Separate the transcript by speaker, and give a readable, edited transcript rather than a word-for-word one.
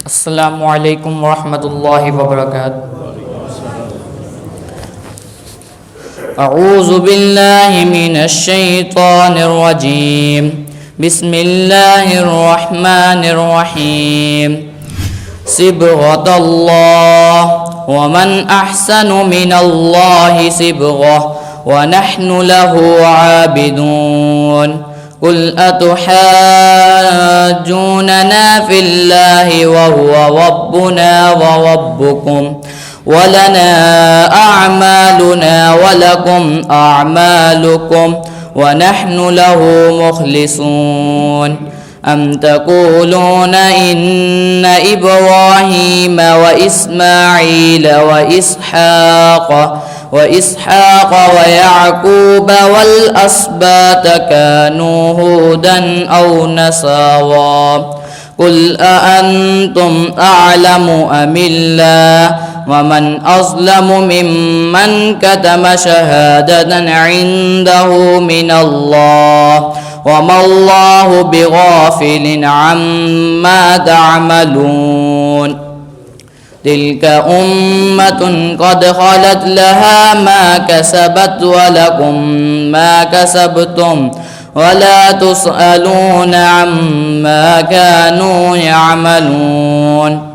Speaker 1: السلام عليكم ورحمة الله وبركاته. أعوذ بالله من الشيطان الرجيم. بسم الله الرحمن الرحيم. صبغة الله ومن أحسن من الله صبغة ونحن له عابدون. قل أتحاجوننا في الله وهو ربنا وربكم ولنا أعمالنا ولكم أعمالكم ونحن له مخلصون. أم تقولون إن إبراهيم وإسماعيل وإسحاق ويعقوب والأسباط كانوا هودا أو نصارى؟ قل أأنتم أعلم أم الله؟ ومن أظلم ممن كتم شهادة عنده من الله وما الله بغافل عما تعملون. تلك أمة قد خلت لها ما كسبت ولكم ما كسبتم ولا تسألون عما كانوا يعملون.